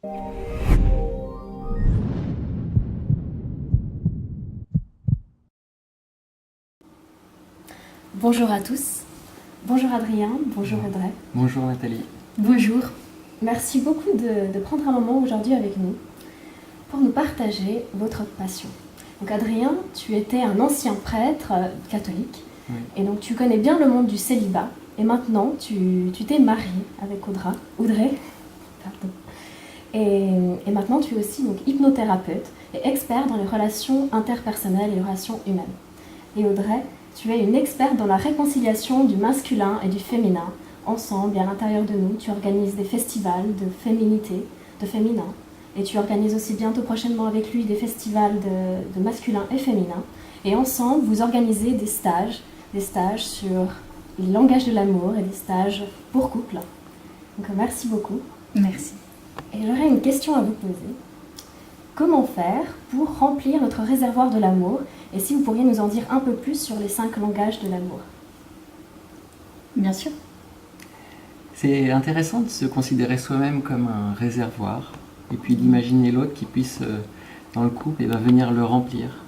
Bonjour à tous. Bonjour Adrien, bonjour Audrey. Bonjour Nathalie. Bonjour. Merci beaucoup de prendre un moment aujourd'hui avec nous pour nous partager votre passion. Donc Adrien, tu étais un ancien prêtre catholique, Oui. et donc tu connais bien le monde du célibat. Et maintenant, tu t'es marié avec Audrey. Pardon. Et maintenant, tu es aussi donc, hypnothérapeute et expert dans les relations interpersonnelles et les relations humaines. Et Audrey, tu es une experte dans la réconciliation du masculin et du féminin. Ensemble, et à l'intérieur de nous, tu organises des festivals de féminité, de féminin. Et tu organises aussi bientôt prochainement avec lui des festivals de masculin et féminin. Et ensemble, vous organisez des stages sur les langages de l'amour et des stages pour couple. Donc merci beaucoup. Merci. Et j'aurais une question à vous poser. Comment faire pour remplir notre réservoir de l'amour? Et si vous pourriez nous en dire un peu plus sur les 5 langages de l'amour? Bien sûr. C'est intéressant de se considérer soi-même comme un réservoir et puis d'imaginer l'autre qui puisse, dans le couple, venir le remplir.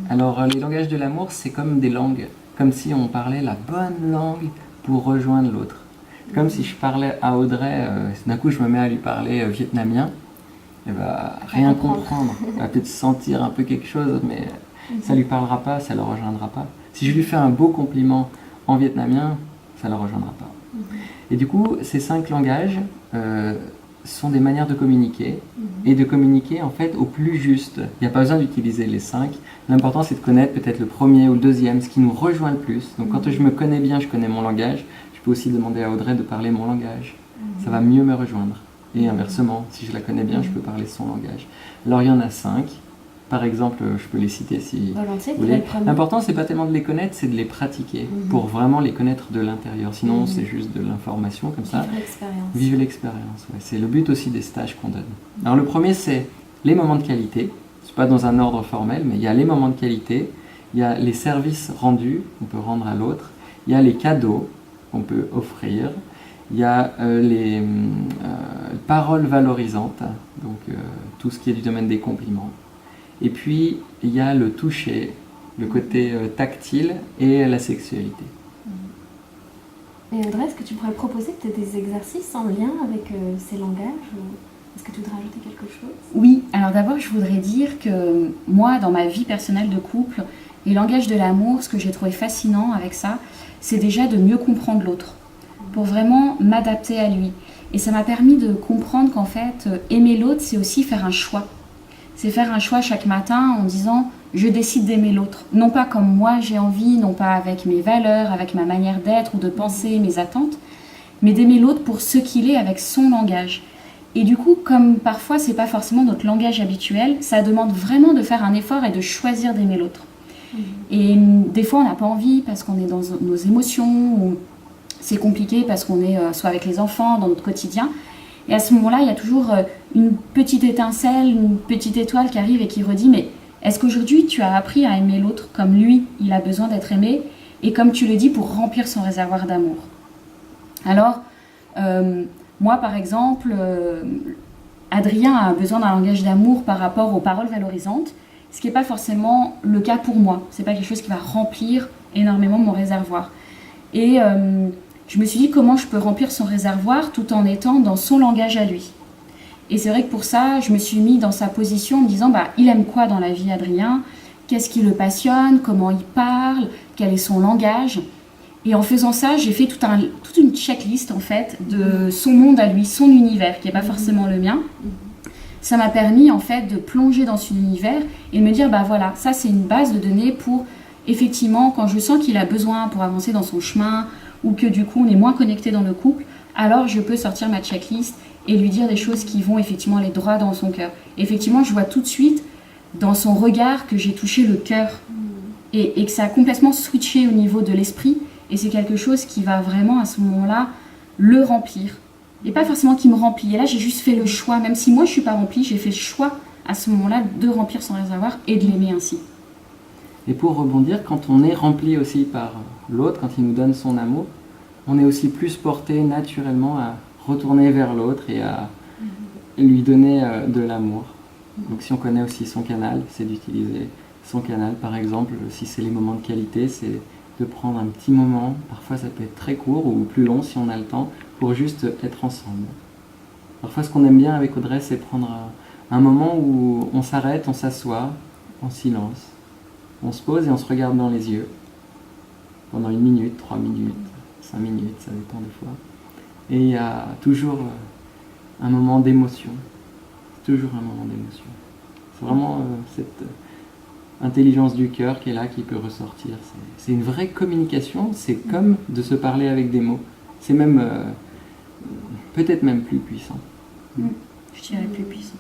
Alors les langages de l'amour, c'est comme des langues, comme si on parlait la bonne langue pour rejoindre l'autre. Comme si je parlais à Audrey, d'un coup je me mets à lui parler vietnamien, elle va rien comprendre, elle va peut-être sentir un peu quelque chose, mais ça lui parlera pas, ça le rejoindra pas. Si je lui fais un beau compliment en vietnamien, ça le rejoindra pas. Et du coup, ces 5 langages sont des manières de communiquer, et de communiquer en fait au plus juste. Il n'y a pas besoin d'utiliser les 5. L'important c'est de connaître peut-être le premier ou le deuxième, ce qui nous rejoint le plus. Donc quand je me connais bien, je connais mon langage, je peux aussi demander à Audrey de parler mon langage. Ça va mieux me rejoindre. Et inversement, si je la connais bien, je peux parler son langage. Alors il y en a 5. Par exemple, je peux les citer si Volontiers, vous voulez. L'important, c'est pas tellement de les connaître, c'est de les pratiquer pour vraiment les connaître de l'intérieur. Sinon, c'est juste de l'information comme ça. Vivre l'expérience. Vivre l'expérience, ouais. C'est le but aussi des stages qu'on donne. Alors le premier, c'est les moments de qualité. C'est pas dans un ordre formel, mais il y a les moments de qualité, il y a les services rendus qu'on peut rendre à l'autre, il y a les cadeaux qu'on peut offrir, il y a les paroles valorisantes, donc tout ce qui est du domaine des compliments. Et puis, il y a le toucher, le côté tactile et la sexualité. Et Audrey, est-ce que tu pourrais proposer peut-être des exercices en lien avec ces langages ou est-ce que tu voudrais rajouter quelque chose? Oui, alors d'abord, je voudrais dire que moi, dans ma vie personnelle de couple, les langages de l'amour, ce que j'ai trouvé fascinant avec ça, c'est déjà de mieux comprendre l'autre, pour vraiment m'adapter à lui. Et ça m'a permis de comprendre qu'en fait, aimer l'autre, c'est aussi faire un choix. C'est faire un choix chaque matin en disant « je décide d'aimer l'autre ». Non pas comme moi j'ai envie, non pas avec mes valeurs, avec ma manière d'être ou de penser, mes attentes, mais d'aimer l'autre pour ce qu'il est avec son langage. Et du coup, comme parfois c'est pas forcément notre langage habituel, ça demande vraiment de faire un effort et de choisir d'aimer l'autre. Et des fois on n'a pas envie parce qu'on est dans nos émotions, ou c'est compliqué parce qu'on est soit avec les enfants, dans notre quotidien. Et à ce moment-là, il y a toujours une petite étincelle, une petite étoile qui arrive et qui redit « Mais est-ce qu'aujourd'hui, tu as appris à aimer l'autre comme lui, il a besoin d'être aimé et comme tu le dis, pour remplir son réservoir d'amour ?» Alors, moi, par exemple, Adrien a besoin d'un langage d'amour par rapport aux paroles valorisantes, ce qui n'est pas forcément le cas pour moi. Ce n'est pas quelque chose qui va remplir énormément mon réservoir. Et je me suis dit comment je peux remplir son réservoir tout en étant dans son langage à lui. Et c'est vrai que pour ça, je me suis mis dans sa position en me disant il aime quoi dans la vie, Adrien? Qu'est-ce qui le passionne? Comment il parle? Quel est son langage? Et en faisant ça, j'ai fait toute une checklist en fait de son monde à lui, son univers qui n'est pas forcément le mien. Ça m'a permis en fait de plonger dans son univers et de me dire voilà, ça c'est une base de données pour effectivement quand je sens qu'il a besoin pour avancer dans son chemin ou que du coup on est moins connecté dans le couple, alors je peux sortir ma checklist et lui dire des choses qui vont effectivement aller droit dans son cœur. Effectivement, je vois tout de suite dans son regard que j'ai touché le cœur et que ça a complètement switché au niveau de l'esprit et c'est quelque chose qui va vraiment à ce moment-là le remplir. Et pas forcément qui me remplit. Et là, j'ai juste fait le choix, même si moi je ne suis pas remplie, j'ai fait le choix à ce moment-là de remplir son réservoir et de l'aimer ainsi. Et pour rebondir, quand on est rempli aussi par l'autre, quand il nous donne son amour, on est aussi plus porté naturellement à retourner vers l'autre et à lui donner de l'amour. Donc si on connaît aussi son canal, c'est d'utiliser son canal. Par exemple, si c'est les moments de qualité, c'est de prendre un petit moment, parfois ça peut être très court ou plus long si on a le temps, pour juste être ensemble. Parfois ce qu'on aime bien avec Audrey, c'est prendre un moment où on s'arrête, on s'assoit en silence, on se pose et on se regarde dans les yeux pendant 1 minute, 3 minutes, 5 minutes, ça dépend des fois. Et il y a toujours un moment d'émotion. Toujours un moment d'émotion. C'est vraiment cette intelligence du cœur qui est là, qui peut ressortir. C'est une vraie communication, c'est comme de se parler avec des mots. C'est même, peut-être même plus puissant. Je dirais plus puissant.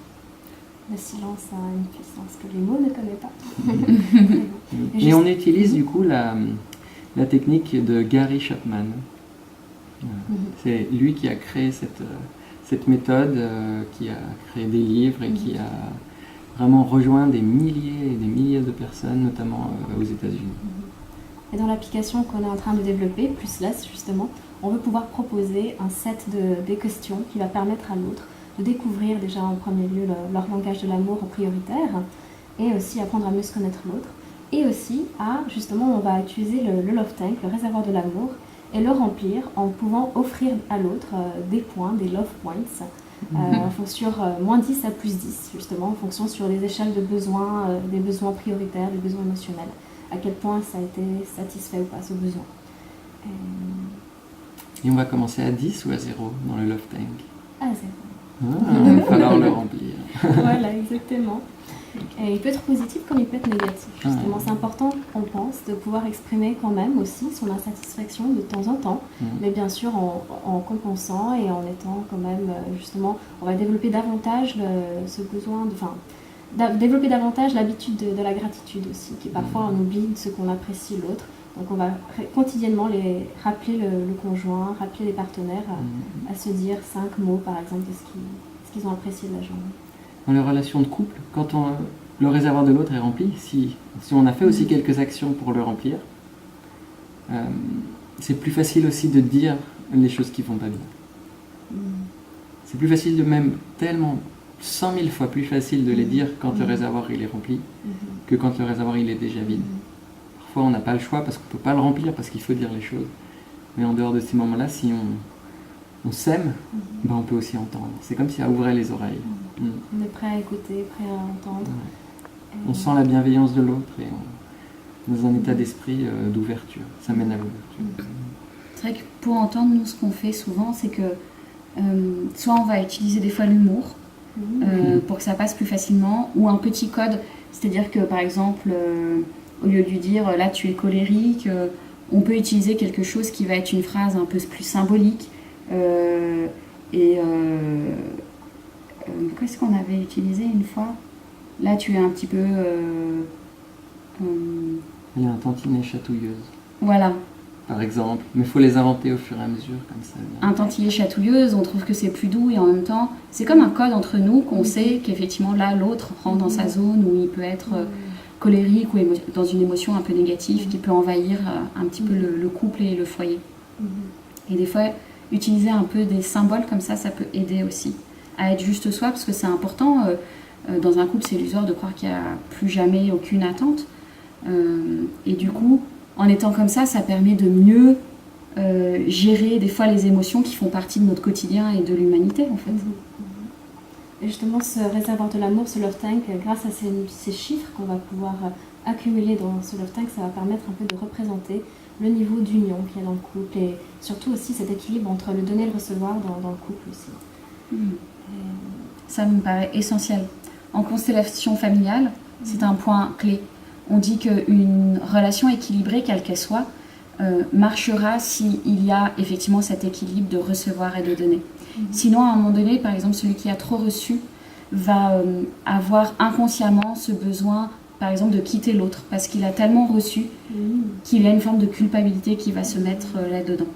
Le silence a une puissance que les mots ne connaissent pas. Et on utilise du coup la technique de Gary Chapman. C'est lui qui a créé cette méthode, qui a créé des livres et qui a vraiment rejoint des milliers et des milliers de personnes, notamment aux États-Unis. Et dans l'application qu'on est en train de développer, Plusless justement, on veut pouvoir proposer un set de questions qui va permettre à l'autre de découvrir déjà en premier lieu leur langage de l'amour prioritaire et aussi apprendre à mieux se connaître l'autre. Et aussi, justement, on va utiliser le Love Tank, le réservoir de l'amour, et le remplir en pouvant offrir à l'autre des points, des love points, sur -10 à +10, justement, en fonction sur les échelles de besoins, des besoins prioritaires, des besoins émotionnels, à quel point ça a été satisfait ou pas, ce besoin. Et on va commencer à 10 ou à 0 dans le Love Tank? À 0. Il va falloir le remplir. Voilà, exactement. Et il peut être positif comme il peut être négatif. Justement, c'est important, on pense, de pouvoir exprimer quand même aussi son insatisfaction de temps en temps, mais bien sûr en compensant et en étant quand même, justement, on va développer davantage ce besoin, développer davantage l'habitude de la gratitude aussi, qui parfois on oublie ce qu'on apprécie l'autre. Donc on va quotidiennement rappeler le conjoint, rappeler les partenaires à se dire 5 mots par exemple de ce qu'ils ont apprécié de la journée. Dans les relations de couple, quand le réservoir de l'autre est rempli, si on a fait aussi quelques actions pour le remplir, c'est plus facile aussi de dire les choses qui ne vont pas bien. C'est plus facile de même tellement 100 000 fois plus facile de les dire quand le réservoir il est rempli que quand le réservoir il est déjà vide. Parfois on n'a pas le choix parce qu'on ne peut pas le remplir parce qu'il faut dire les choses. Mais en dehors de ces moments-là, si on s'aime, on peut aussi entendre. C'est comme si ça ouvrait les oreilles. On est prêt à écouter, prêt à entendre. On sent la bienveillance de l'autre et on est dans un état d'esprit d'ouverture. Ça mène à l'ouverture. C'est vrai que pour entendre, nous, ce qu'on fait souvent, c'est que soit on va utiliser des fois l'humour pour que ça passe plus facilement, ou un petit code, c'est-à-dire que par exemple, au lieu de lui dire là tu es colérique, on peut utiliser quelque chose qui va être une phrase un peu plus symbolique. Qu'est-ce qu'on avait utilisé une fois? Là tu es un petit peu... Il y a un tantinet chatouilleuse. Voilà. Par exemple, mais il faut les inventer au fur et à mesure comme ça. Un tantinet chatouilleuse, on trouve que c'est plus doux et en même temps, c'est comme un code entre nous qu'on sait qu'effectivement là, l'autre rentre dans sa zone où il peut être colérique ou dans une émotion un peu négative qui peut envahir un petit peu le couple et le foyer. Et des fois, utiliser un peu des symboles comme ça peut aider aussi à être juste soi, parce que c'est important. Dans un couple, c'est illusoire de croire qu'il n'y a plus jamais aucune attente. Et du coup, en étant comme ça permet de mieux gérer des fois les émotions qui font partie de notre quotidien et de l'humanité en fait. Et justement, ce réservoir de l'amour, ce Love Tank, grâce à ces chiffres qu'on va pouvoir accumuler dans ce Love Tank, ça va permettre un peu de représenter le niveau d'union qu'il y a dans le couple et surtout aussi cet équilibre entre le donner et le recevoir dans le couple aussi. Ça me paraît essentiel. En constellation familiale, c'est un point clé. On dit qu'une relation équilibrée, quelle qu'elle soit, marchera s'il y a effectivement cet équilibre de recevoir et de donner. Sinon, à un moment donné, par exemple, celui qui a trop reçu va avoir inconsciemment ce besoin, par exemple, de quitter l'autre, parce qu'il a tellement reçu qu'il a une forme de culpabilité qui va se mettre là-dedans.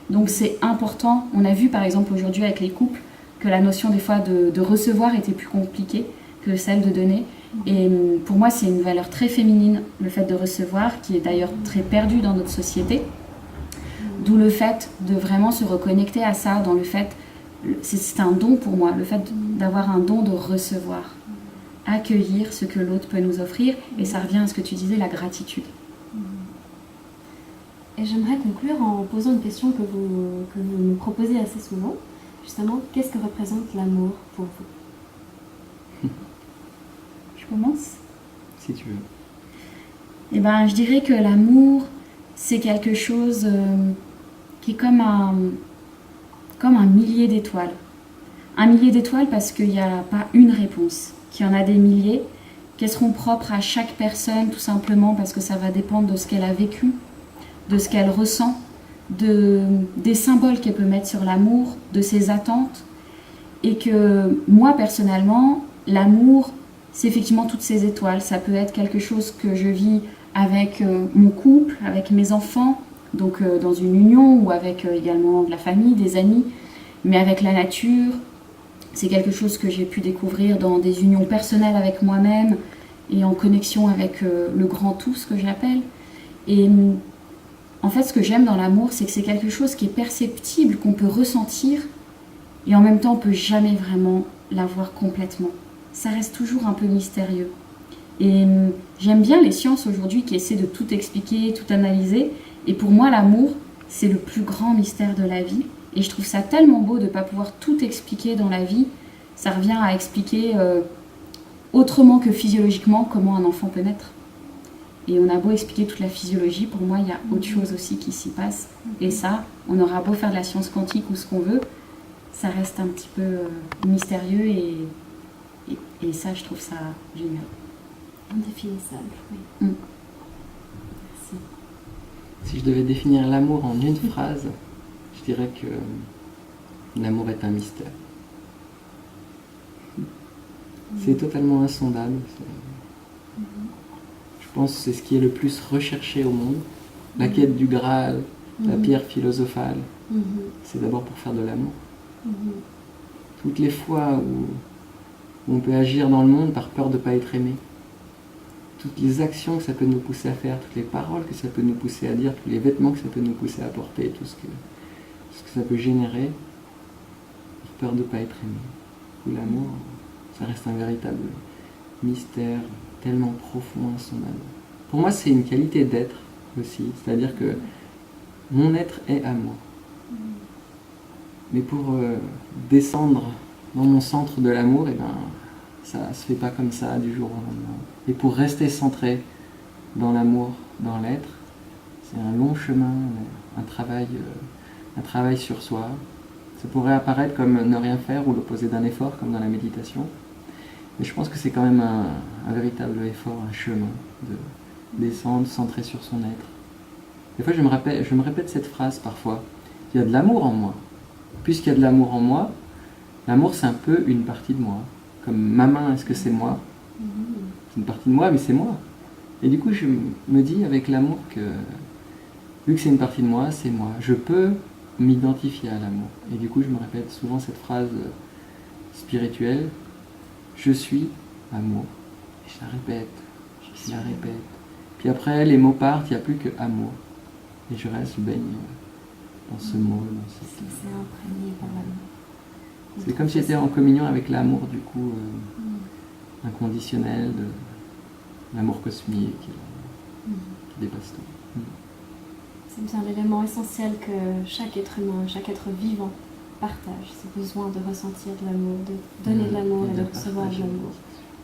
Donc c'est important. On a vu, par exemple, aujourd'hui avec les couples, que la notion des fois de recevoir était plus compliquée que celle de donner. Et pour moi, c'est une valeur très féminine, le fait de recevoir, qui est d'ailleurs très perdu dans notre société. D'où le fait de vraiment se reconnecter à ça, dans le fait c'est un don pour moi, le fait d'avoir un don de recevoir, accueillir ce que l'autre peut nous offrir, et ça revient à ce que tu disais, la gratitude. Et j'aimerais conclure en posant une question que vous nous proposez assez souvent. Justement, qu'est-ce que représente l'amour pour vous? Je commence? Si tu veux. Eh ben, je dirais que l'amour, c'est quelque chose qui est comme un millier d'étoiles. Un millier d'étoiles parce qu'il n'y a pas une réponse, qu'il y en a des milliers, qu'elles seront propres à chaque personne tout simplement parce que ça va dépendre de ce qu'elle a vécu, de ce qu'elle ressent, des symboles qu'elle peut mettre sur l'amour, de ses attentes. Et que moi, personnellement, l'amour, c'est effectivement toutes ces étoiles. Ça peut être quelque chose que je vis avec mon couple, avec mes enfants, donc dans une union, ou avec également de la famille, des amis, mais avec la nature. C'est quelque chose que j'ai pu découvrir dans des unions personnelles avec moi-même et en connexion avec le grand tout, ce que j'appelle. Et en fait, ce que j'aime dans l'amour, c'est que c'est quelque chose qui est perceptible, qu'on peut ressentir, et en même temps, on ne peut jamais vraiment l'avoir complètement. Ça reste toujours un peu mystérieux. Et j'aime bien les sciences aujourd'hui qui essaient de tout expliquer, tout analyser. Et pour moi, l'amour, c'est le plus grand mystère de la vie. Et je trouve ça tellement beau de ne pas pouvoir tout expliquer dans la vie. Ça revient à expliquer autrement que physiologiquement comment un enfant peut naître. Et on a beau expliquer toute la physiologie, pour moi, il y a autre chose aussi qui s'y passe. Et ça, on aura beau faire de la science quantique ou ce qu'on veut, ça reste un petit peu mystérieux et ça, je trouve ça génial. Indéfinissable, oui. Merci. Si je devais définir l'amour en une phrase, je dirais que l'amour est un mystère. C'est totalement insondable. Je pense que c'est ce qui est le plus recherché au monde. La quête du Graal, la pierre philosophale, c'est d'abord pour faire de l'amour. Toutes les fois où on peut agir dans le monde par peur de ne pas être aimé, toutes les actions que ça peut nous pousser à faire, toutes les paroles que ça peut nous pousser à dire, tous les vêtements que ça peut nous pousser à porter, tout ce que ça peut générer, par peur de ne pas être aimé. Ou l'amour, ça reste un véritable mystère tellement profond, insondable. Pour moi, c'est une qualité d'être aussi, c'est-à-dire que mon être est à moi. Mais pour descendre dans mon centre de l'amour, eh ben, ça ne se fait pas comme ça du jour au lendemain. Et pour rester centré dans l'amour, dans l'être, c'est un long chemin, un travail sur soi. Ça pourrait apparaître comme ne rien faire ou l'opposé d'un effort, comme dans la méditation. Mais je pense que c'est quand même un véritable effort, un chemin de descendre, centré sur son être. Des fois, je me répète cette phrase parfois. Il y a de l'amour en moi. Puisqu'il y a de l'amour en moi, l'amour c'est un peu une partie de moi. Comme ma main, est-ce que c'est moi? C'est une partie de moi, mais c'est moi. Et du coup, je me dis avec l'amour que, vu que c'est une partie de moi, c'est moi. Je peux m'identifier à l'amour. Et du coup, je me répète souvent cette phrase spirituelle. Je suis amour. Et je la répète. Puis après, les mots partent, il n'y a plus que amour. Et je baigne dans ce mot. C'est imprégné par l'amour. C'est comme si j'étais en communion avec l'amour, du coup, inconditionnel, de l'amour cosmique qui dépasse tout. C'est bien l'élément essentiel que chaque être humain, chaque être vivant partage, ce besoin de ressentir de l'amour, de donner de l'amour et de recevoir de l'amour,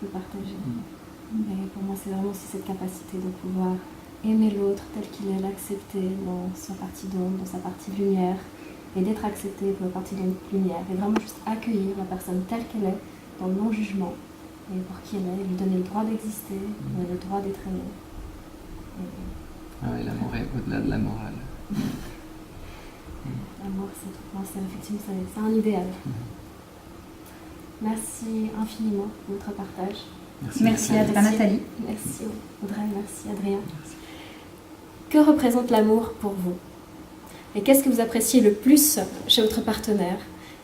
de partager. Et pour moi, c'est vraiment aussi cette capacité de pouvoir aimer l'autre tel qu'il est, l'accepter dans sa partie d'ombre, dans sa partie de lumière, et d'être accepté pour la partie de lumière, et vraiment juste accueillir la personne telle qu'elle est, dans le non-jugement, et pour qui elle est, lui donner le droit d'exister, lui donner le droit d'être aimé. Ah oui, l'amour est au-delà de la morale. L'amour, c'est effectivement c'est un idéal. Merci infiniment pour votre partage. Merci à toi, Nathalie. Merci Audrey, merci Adrien. Merci. Que représente l'amour pour vous? Et qu'est-ce que vous appréciez le plus chez votre partenaire?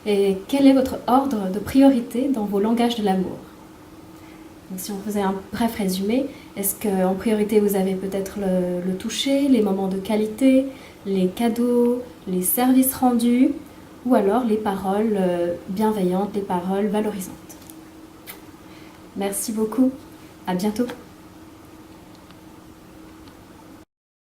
Et quel est votre ordre de priorité dans vos langages de l'amour? Donc, si on faisait un bref résumé, est-ce qu'en priorité vous avez peut-être le toucher, les moments de qualité, les cadeaux, les services rendus, ou alors les paroles bienveillantes, les paroles valorisantes. Merci beaucoup, à bientôt.